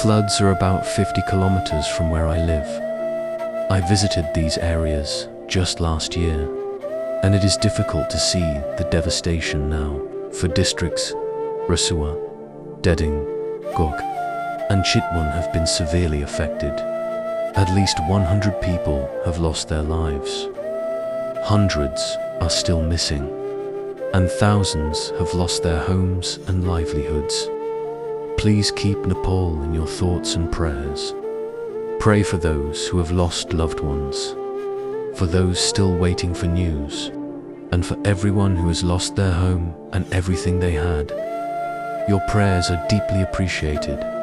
floods are about 50 kilometers from where I live. I visited these areas just last year, and it is difficult to see the devastation now for districts Rasua, Deding, Gok, and Chitwan have been severely affected. At least 100 people have lost their lives. Hundreds are still missing, and thousands have lost their homes and livelihoods. Please keep Nepal in your thoughts and prayers. Pray for those who have lost loved ones, for those still waiting for news, and for everyone who has lost their home and everything they had. Your prayers are deeply appreciated.